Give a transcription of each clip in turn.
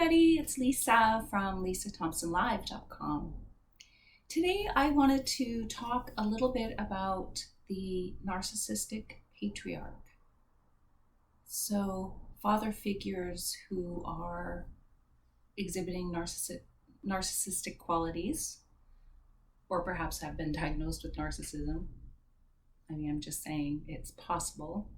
everybody, it's Lisa from lisathompsonlive.com. Today I wanted to talk a little bit about the narcissistic patriarch. So father figures who are exhibiting narcissistic qualities, or perhaps have been diagnosed with narcissism. I mean, I'm just saying it's possible.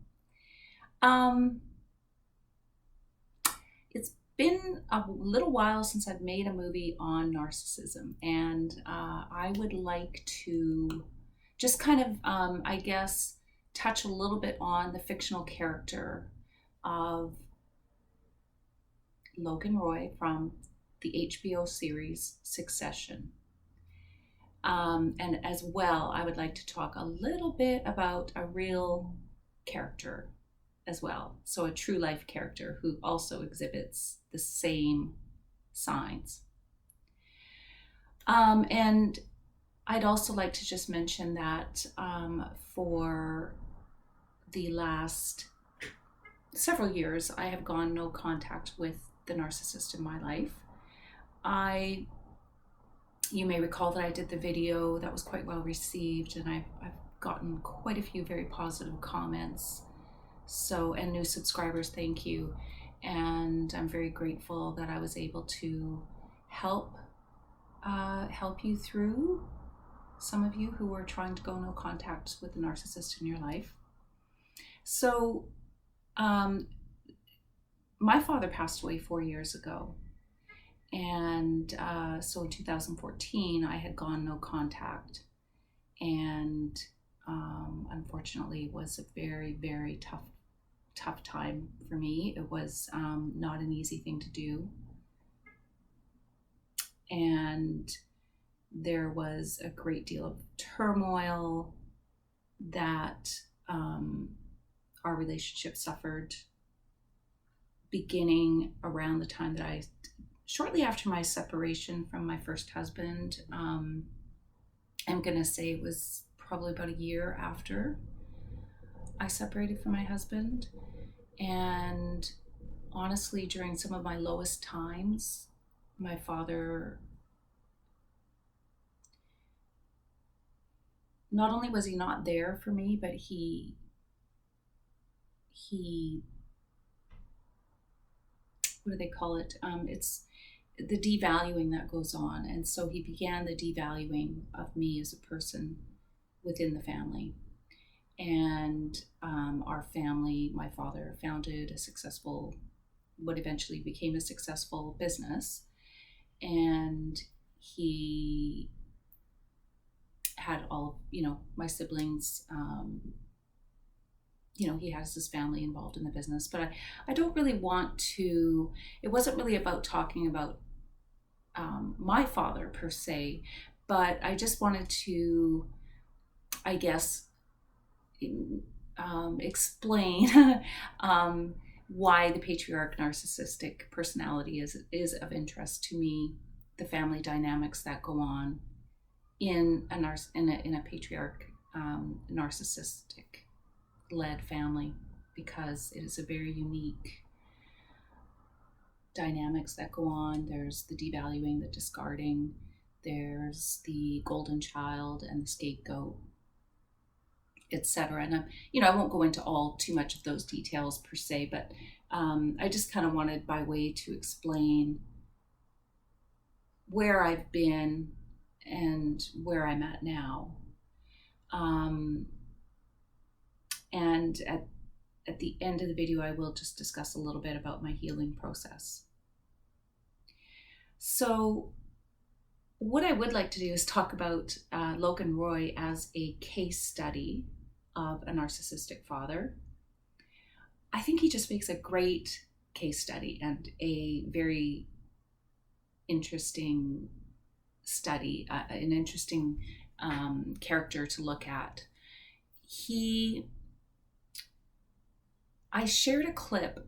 It's been a little while since I've made a movie on narcissism, and I would like to just kind of, I guess, touch a little bit on the fictional character of Logan Roy from the HBO series Succession. And as well, I would like to talk a little bit about a real character as well. So a true life character who also exhibits the same signs. And I'd also like to just mention that for the last several years, I have gone no contact with the narcissist in my life. You may recall that I did the video that was quite well received, and I've gotten quite a few very positive comments. And new subscribers, thank you. And I'm very grateful that I was able to help you through, some of you who are trying to go no contact with the narcissist in your life. So my father passed away 4 years ago. And so in 2014, I had gone no contact. And unfortunately, it was a very, very tough time for me. It was not an easy thing to do. And there was a great deal of turmoil that our relationship suffered, beginning around the time that shortly after my separation from my first husband. I'm going to say it was probably about a year after I separated from my husband. And honestly, during some of my lowest times, my father, not only was he not there for me, but he what do they call it? It's the devaluing that goes on. And so he began the devaluing of me as a person within the family. And our family, my father founded what eventually became a successful business. And he had all, my siblings, he has his family involved in the business. But I don't really want to, it wasn't really about talking about my father per se, but I just wanted to, I guess, explain why the patriarch narcissistic personality is of interest to me, the family dynamics that go on in a patriarch narcissistic led family, because it is a very unique dynamics that go on. There's the devaluing, the discarding, there's the golden child and the scapegoat, etc. And I won't go into too much of those details per se, but I just kind of wanted, by way to explain where I've been and where I'm at now. And at the end of the video, I will just discuss a little bit about my healing process. So what I would like to do is talk about Logan Roy as a case study of a narcissistic father. I think he just makes a great case study and a very interesting study, an interesting character to look at. I shared a clip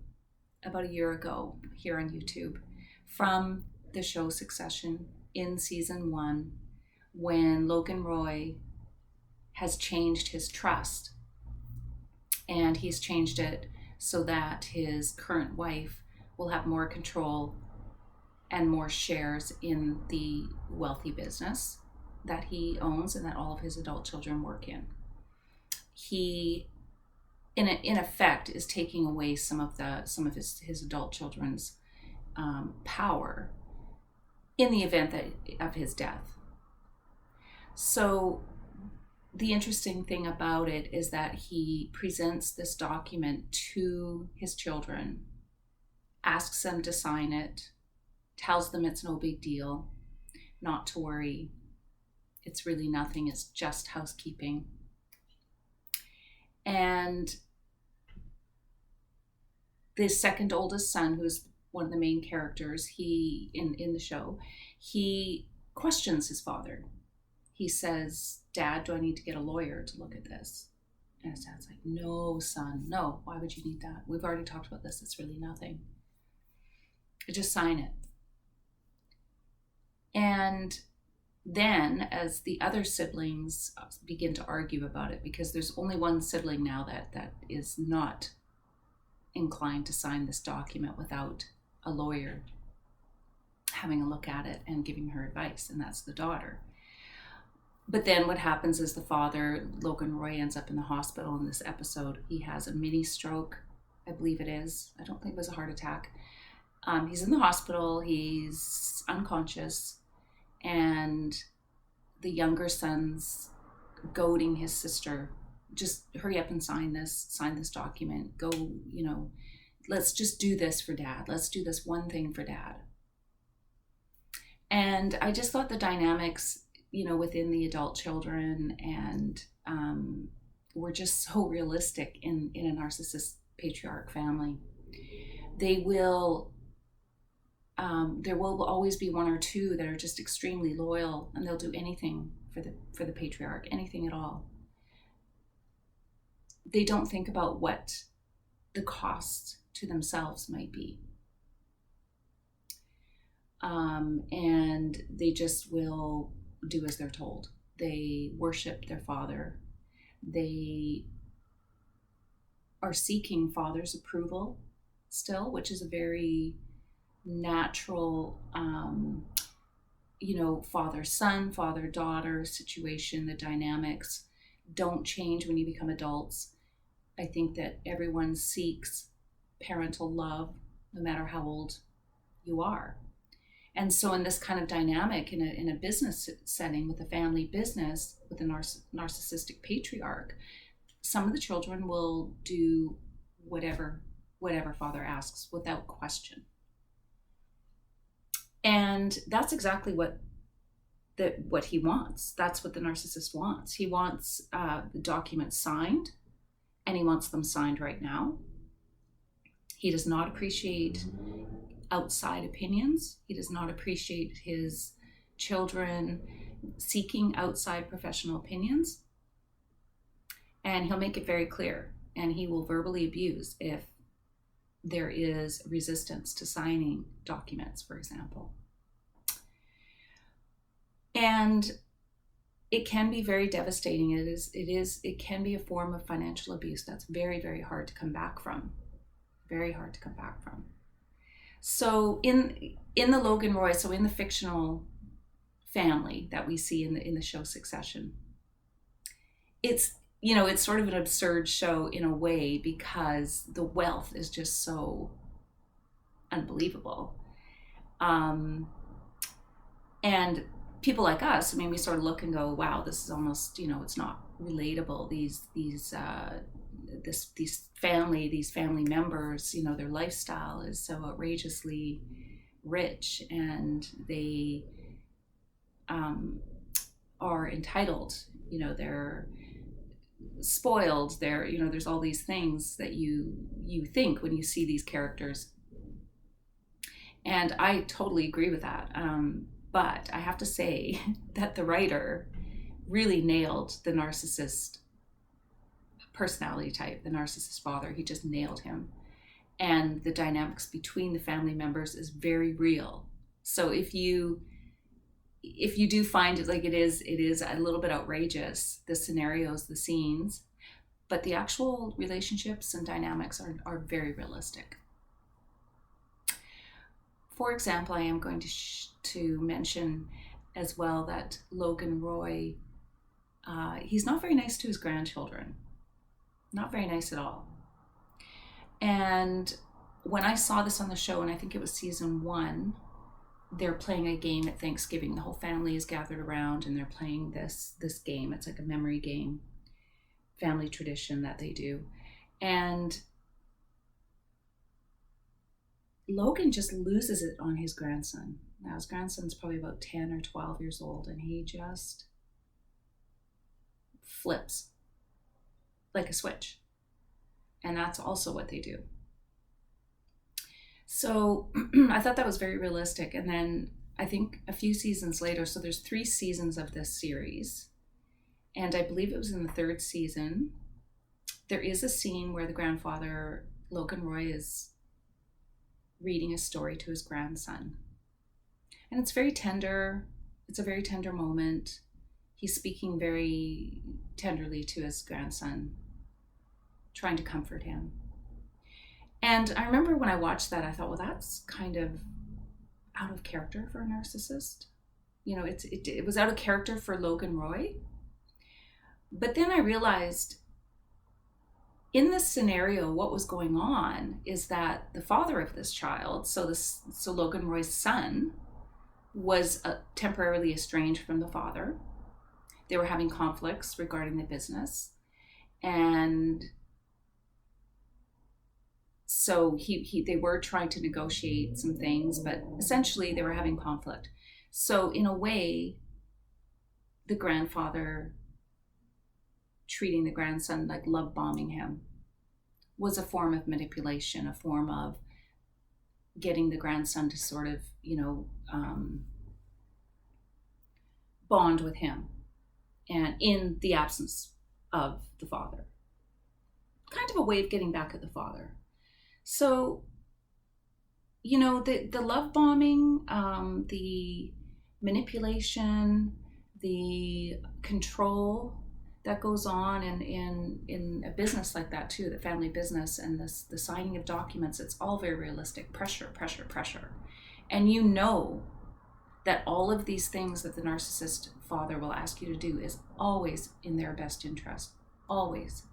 about a year ago here on YouTube from the show Succession in season 1, when Logan Roy has changed his trust, and he's changed it so that his current wife will have more control and more shares in the wealthy business that he owns and that all of his adult children work in. He, in effect, is taking away some of his adult children's power in the event of his death. So the interesting thing about it is that he presents this document to his children, asks them to sign it, tells them it's no big deal, not to worry. It's really nothing. It's just housekeeping. And the second oldest son, who's one of the main characters, he in the show, he questions his father. He says, "Dad, do I need to get a lawyer to look at this?" And his dad's like, "No, son, no. Why would you need that? We've already talked about this. It's really nothing. Just sign it." And then as the other siblings begin to argue about it, because there's only one sibling now that is not inclined to sign this document without a lawyer having a look at it and giving her advice, and that's the daughter. But then what happens is the father, Logan Roy, ends up in the hospital in this episode. He has a mini stroke, I believe it is. I don't think it was a heart attack. He's in the hospital, he's unconscious, and the younger son's goading his sister, just hurry up and sign this document. Go, let's just do this for Dad. Let's do this one thing for Dad. And I just thought the dynamics, within the adult children and were just so realistic in a narcissist patriarch family. There will always be one or two that are just extremely loyal, and they'll do anything for the patriarch, anything at all. They don't think about what the cost to themselves might be. And they just will do as they're told. They worship their father. They are seeking father's approval still, which is a very natural, father-son, father-daughter situation. The dynamics don't change when you become adults. I think that everyone seeks parental love, no matter how old you are. And so in this kind of dynamic, in a business setting with a family business, with a narcissistic patriarch, some of the children will do whatever father asks without question. And that's exactly what he wants. That's what the narcissist wants. He wants the documents signed, and he wants them signed right now. He does not appreciate outside opinions. He does not appreciate his children seeking outside professional opinions. And he'll make it very clear, and he will verbally abuse if there is resistance to signing documents, for example. And it can be very devastating. It can be a form of financial abuse that's very, very hard to come back from. Very hard to come back from. So in the Logan Roy, so in the fictional family that we see in the show Succession, it's sort of an absurd show in a way, because the wealth is just so unbelievable. And people like us, we sort of look and go, wow, this is almost, it's not relatable. These family members, their lifestyle is so outrageously rich, and they are entitled, they're spoiled, there's all these things that you think when you see these characters. And I totally agree with that. But I have to say that the writer really nailed the narcissist personality type, the narcissist father. He just nailed him. And the dynamics between the family members is very real. So if you do find it, like, it is a little bit outrageous, the scenarios, the scenes, but the actual relationships and dynamics are very realistic. For example, I am going to mention as well that Logan Roy, he's not very nice to his grandchildren. Not very nice at all. And when I saw this on the show, and I think it was season 1, they're playing a game at Thanksgiving. The whole family is gathered around and they're playing this game. It's like a memory game, family tradition that they do. And Logan just loses it on his grandson. Now his grandson's probably about 10 or 12 years old, and he just flips like a switch. And that's also what they do. So I thought that was very realistic. And then I think a few seasons later, so there's 3 seasons of this series, and I believe it was in the 3rd season, there is a scene where the grandfather, Logan Roy, is reading a story to his grandson. And it's very tender. It's a very tender moment. He's speaking very tenderly to his grandson, trying to comfort him. And I remember when I watched that, I thought, well, that's kind of out of character for a narcissist. You know, it was out of character for Logan Roy. But then I realized in this scenario, what was going on is that the father of this child, so Logan Roy's son, was temporarily estranged from the father. They were having conflicts regarding the business, and so they were trying to negotiate some things, but essentially they were having conflict. So in a way, the grandfather treating the grandson like love bombing him was a form of manipulation, a form of getting the grandson to sort of, bond with him, and in the absence of the father. Kind of a way of getting back at the father. So, the love bombing, the manipulation, the control that goes on in a business like that too, the family business, and the signing of documents, it's all very realistic. Pressure. And that all of these things that the narcissist father will ask you to do is always in their best interest. Always.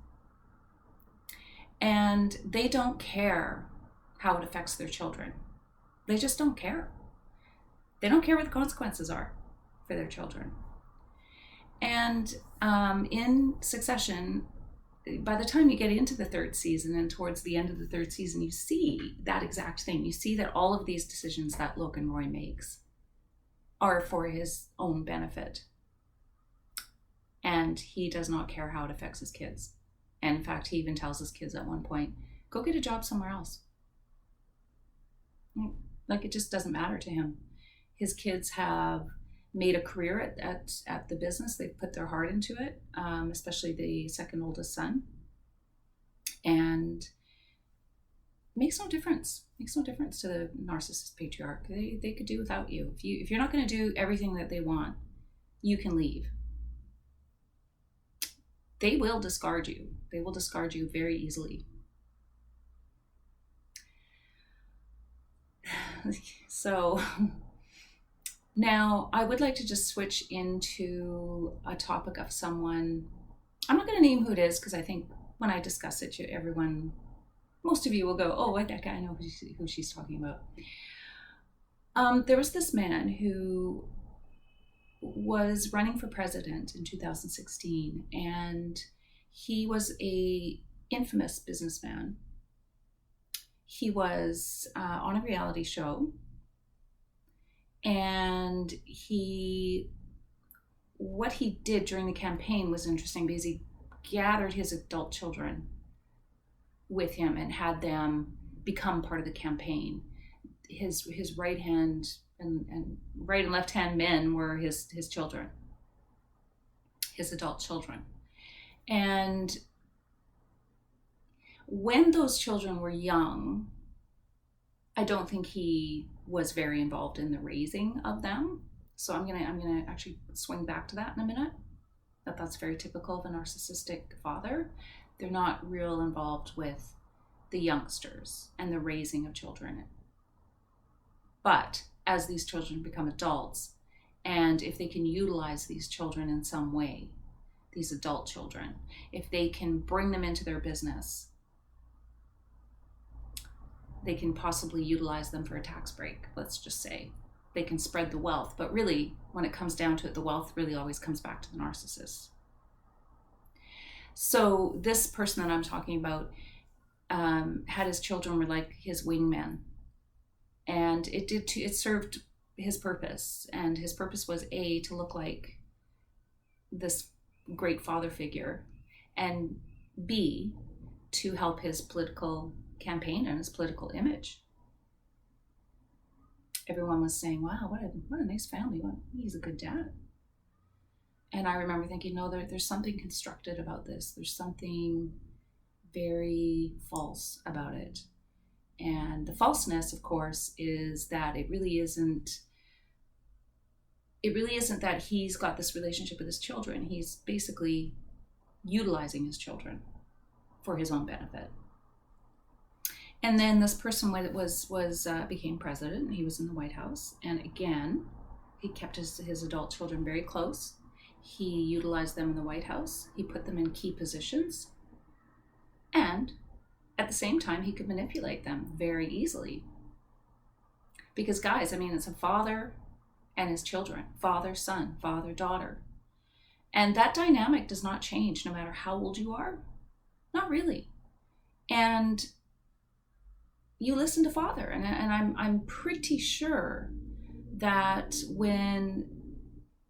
And they don't care how it affects their children. They just don't care. They don't care what the consequences are for their children. And in succession, by the time you get into the 3rd season and towards the end of the 3rd season, you see that exact thing. You see that all of these decisions that Logan Roy makes are for his own benefit. And he does not care how it affects his kids. And in fact, he even tells his kids at one point, go get a job somewhere else. Like, it just doesn't matter to him. His kids have made a career at the business. They've put their heart into it, especially the second oldest son. And makes no difference. Makes no difference to the narcissist patriarch. They could do without you. If you're not going to do everything that they want, you can leave. They will discard you. They will discard you very easily. So now I would like to just switch into a topic of someone. I'm not going to name who it is, because I think when I discuss it, most of you will go, oh, that guy, I know who she's talking about. There was this man who was running for president in 2016, and he was a infamous businessman. He was on a reality show, and what he did during the campaign was interesting, because he gathered his adult children with him and had them become part of the campaign. His right hand and right and left hand men were his children, his adult children. And when those children were young, I don't think he was very involved in the raising of them. So I'm gonna actually swing back to that in a minute. That's very typical of a narcissistic father. They're not real involved with the youngsters and the raising of children. But as these children become adults, and if they can utilize these children in some way, these adult children, if they can bring them into their business, they can possibly utilize them for a tax break, let's just say. They can spread the wealth, but really, when it comes down to it, the wealth really always comes back to the narcissist. So this person that I'm talking about had his children were like his wingmen, and it served his purpose, and his purpose was A, to look like this great father figure, and B, to help his political campaign and his political image. Everyone was saying, wow, what a nice family. He's a good dad. And I remember thinking, no, there's something constructed about this. There's something very false about it. And the falseness, of course, is that it really isn't that he's got this relationship with his children. He's basically utilizing his children for his own benefit. And then this person became president, and he was in the White House. And again, he kept his adult children very close. He utilized them in the White House. He put them in key positions. And at the same time, he could manipulate them very easily. Because guys, I mean, it's a father and his children, father, son, father, daughter. And that dynamic does not change no matter how old you are. Not really. And you listen to father, and I'm pretty sure that when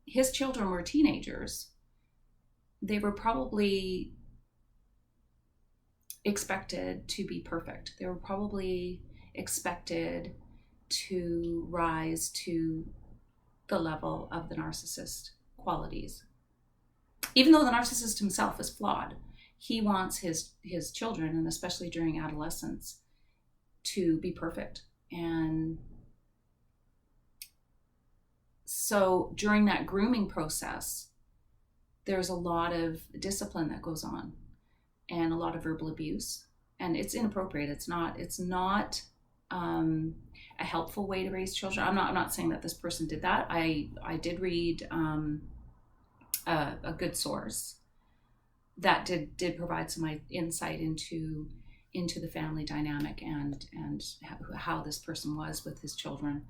his children were teenagers, they were probably expected to be perfect. They were probably expected to rise to the level of the narcissist qualities. Even though the narcissist himself is flawed, he wants his children, and especially during adolescence, to be perfect. And so during that grooming process, there's a lot of discipline that goes on, and a lot of verbal abuse, and it's inappropriate. It's not a helpful way to raise children. I'm not saying that this person did that. I did read a good source that did provide some insight into the family dynamic and how this person was with his children.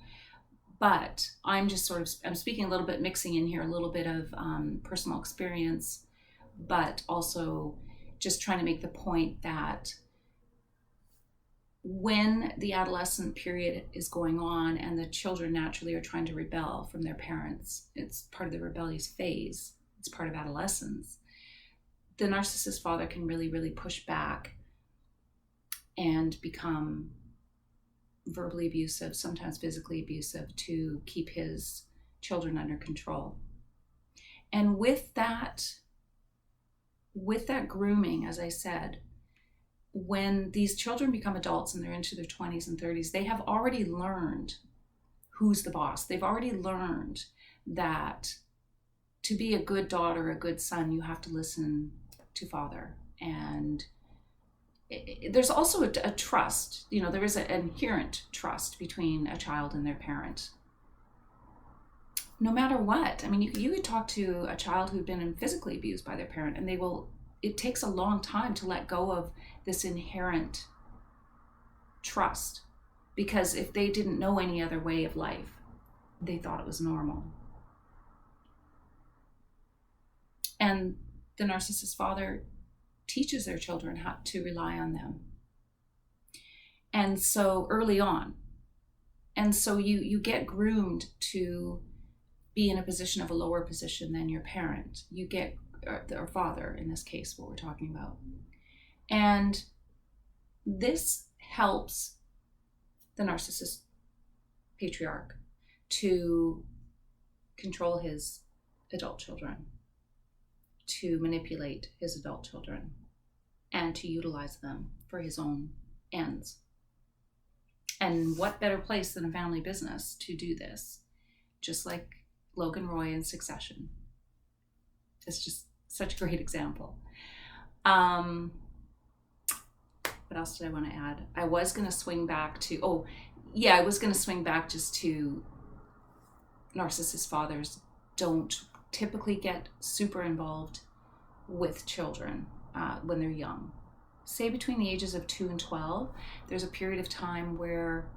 But I'm just I'm speaking a little bit, mixing in here a little bit of personal experience, but also just trying to make the point that when the adolescent period is going on and the children naturally are trying to rebel from their parents, it's part of the rebellious phase, it's part of adolescence, the narcissist father can really, really push back and become verbally abusive, sometimes physically abusive, to keep his children under control. And with that grooming, as I said, when these children become adults and they're into their 20s and 30s, they have already learned who's the boss. They've already learned that to be a good daughter, a good son, you have to listen to father. And there's also a trust, there is an inherent trust between a child and their parent. No matter what. I mean, you could talk to a child who'd been physically abused by their parent, and it takes a long time to let go of this inherent trust, because if they didn't know any other way of life, they thought it was normal. And the narcissist father teaches their children how to rely on them. And so early on. And so you get groomed to be in a position of a lower position than your parent. You get, or father in this case, what we're talking about. And this helps the narcissist patriarch to control his adult children, to manipulate his adult children, and to utilize them for his own ends. And what better place than a family business to do this? Just like Logan Roy in Succession. It's just such a great example. What else did I want to add? I was going to swing back to, yeah, I was going to swing back just to narcissist fathers don't typically get super involved with children when they're young. Say between the ages of 2 and 12, there's a period of time where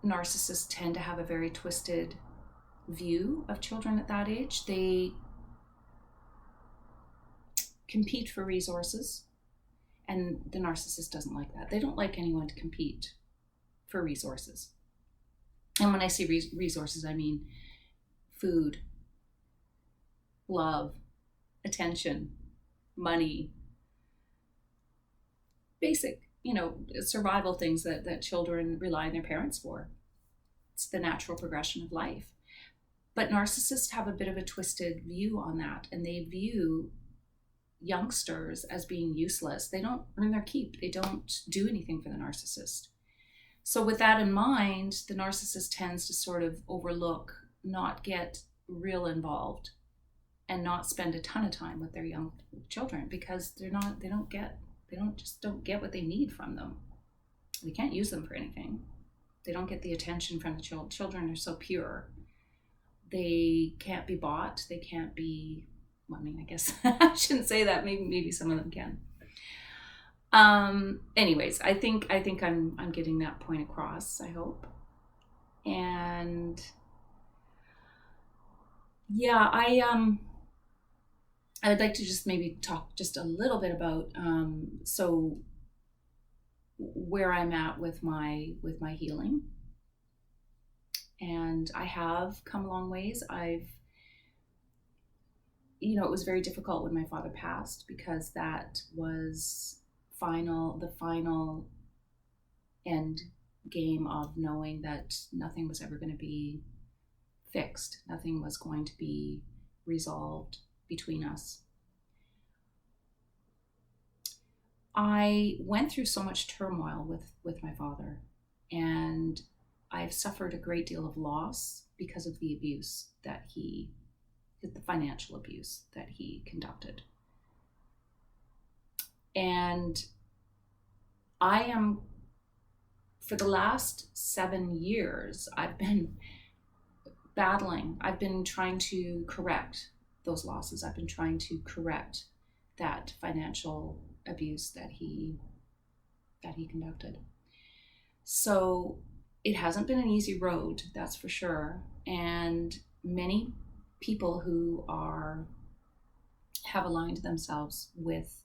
narcissists tend to have a very twisted view of children at that age. They compete for resources, and the narcissist doesn't like that. They don't like anyone to compete for resources. And when I say resources, I mean food, love, attention, money, basic, survival things that children rely on their parents for. It's the natural progression of life. But narcissists have a bit of a twisted view on that, and they view youngsters as being useless. They don't earn their keep. They don't do anything for the narcissist. So with that in mind, the narcissist tends to sort of overlook, not get real involved, and not spend a ton of time with their young children, because they don't get what they need from them. They can't use them for anything. They don't get the attention from the children. Children are so pure. They can't be bought. They can't be, I guess I shouldn't say that. Maybe some of them can. Anyways, I think I'm getting that point across, I hope. And yeah, I would like to just maybe talk just a little bit about so where I'm at with my healing. And I have come a long ways. It was very difficult when my father passed, because that was the final end game of knowing that nothing was ever going to be fixed. Nothing was going to be resolved between us. I went through so much turmoil with my father, and I've suffered a great deal of loss because of the abuse the financial abuse that he conducted. And I am, for the last 7 years, I've been battling. I've been trying to correct those losses. I've been trying to correct that financial abuse that he conducted. So it hasn't been an easy road, that's for sure. And many people who had aligned themselves with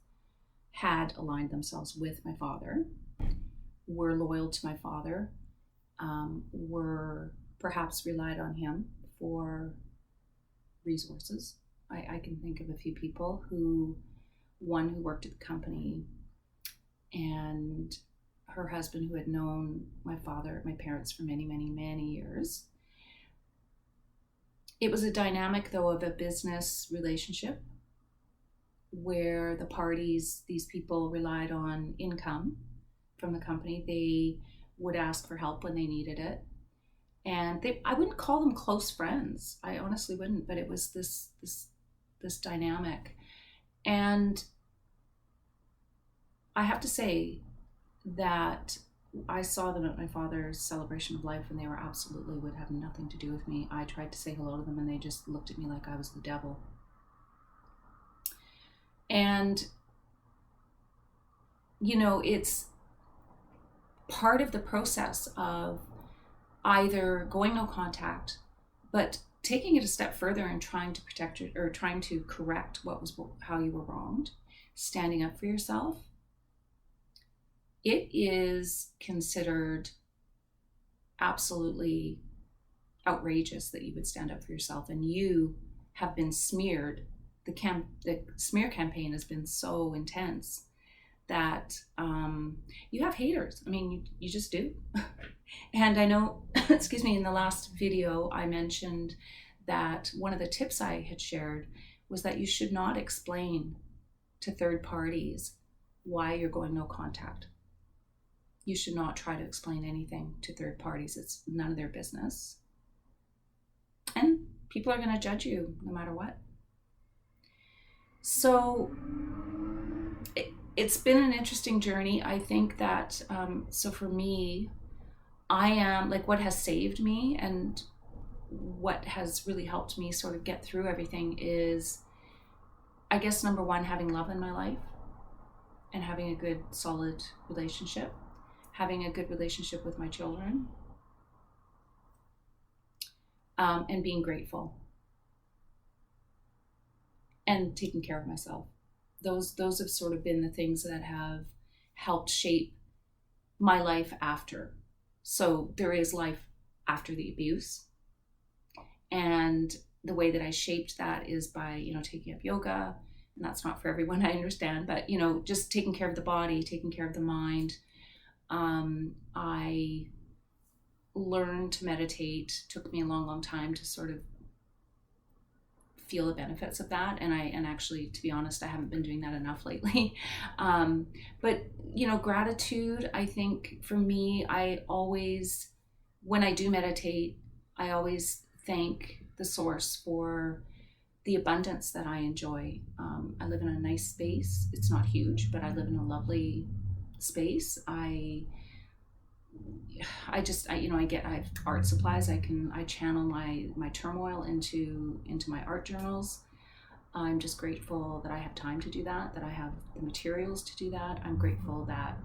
my father, were loyal to my father, were perhaps relied on him for resources. I can think of a few people one who worked at the company, and her husband, who had known my parents for many, many, many years. It was a dynamic, though, of a business relationship where the parties, these people, relied on income from the company. They would ask for help when they needed it. And I wouldn't call them close friends. I honestly wouldn't, but it was this dynamic. And I have to say that I saw them at my father's celebration of life, and they would have nothing to do with me. I tried to say hello to them, and they just looked at me like I was the devil. And, it's part of the process of either going no contact, but taking it a step further and trying to protect it, or trying to correct how you were wronged, standing up for yourself. It is considered absolutely outrageous that you would stand up for yourself, and you have been smeared. The smear campaign has been so intense that you have haters. I mean, you just do. And I know, in the last video I mentioned that one of the tips I had shared was that you should not explain to third parties why you're going no contact. You should not try to explain anything to third parties. It's none of their business. And people are going to judge you no matter what. So it's been an interesting journey. I think that, so for me, I am like, what has saved me and what has really helped me sort of get through everything is, I guess, number one, having love in my life and having a good, solid relationship, having a good relationship with my children, and being grateful and taking care of myself. Those have sort of been the things that have helped shape my life after. So there is life after the abuse. And the way that I shaped that is by, taking up yoga. And that's not for everyone, I understand, but, just taking care of the body, taking care of the mind. I learned to meditate. Took me a long, long time to sort of feel the benefits of that. And actually, to be honest, I haven't been doing that enough lately. But, gratitude, I think for me, when I do meditate, I always thank the source for the abundance that I enjoy. I live in a nice space. It's not huge, but I live in a lovely space. I have art supplies. I channel my turmoil into my art journals. I'm just grateful that I have time to do that I have the materials to do that. I'm grateful that,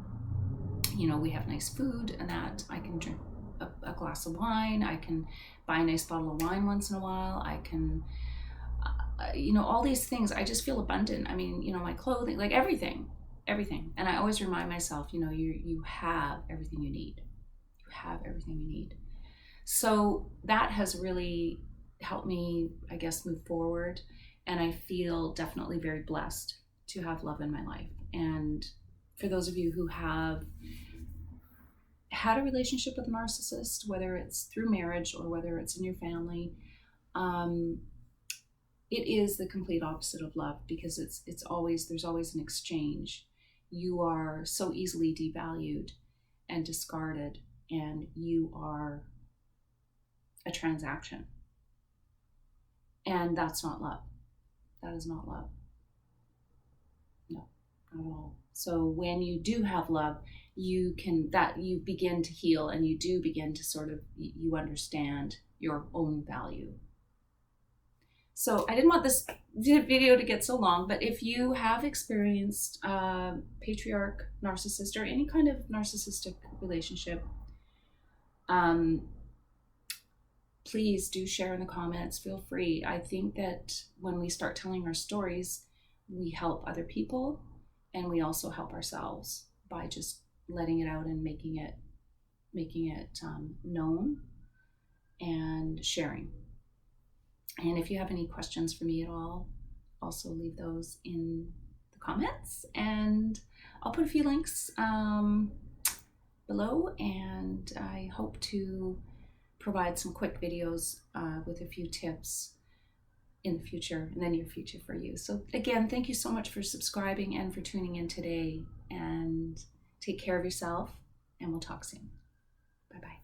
we have nice food and that I can drink a glass of wine. I can buy a nice bottle of wine once in a while. I can, all these things. I just feel abundant. I mean, my clothing, like everything. And I always remind myself, you have everything you need. You have everything you need. So that has really helped me, I guess, move forward. And I feel definitely very blessed to have love in my life. And for those of you who have had a relationship with a narcissist, whether it's through marriage or whether it's in your family, it is the complete opposite of love, because there's always an exchange. You are so easily devalued and discarded, and you are a transaction. And that's not love. That is not love. No, not at all. So when you do have love, you begin to heal, and you do begin to sort of, you understand your own value. So I didn't want this video to get so long, but if you have experienced patriarch, narcissist, or any kind of narcissistic relationship, please do share in the comments. Feel free. I think that when we start telling our stories, we help other people, and we also help ourselves by just letting it out and making it known and sharing. And if you have any questions for me at all, also leave those in the comments, and I'll put a few links below, and I hope to provide some quick videos with a few tips in the future, in the near future for you. So again, thank you so much for subscribing and for tuning in today, and take care of yourself, and we'll talk soon. Bye-bye.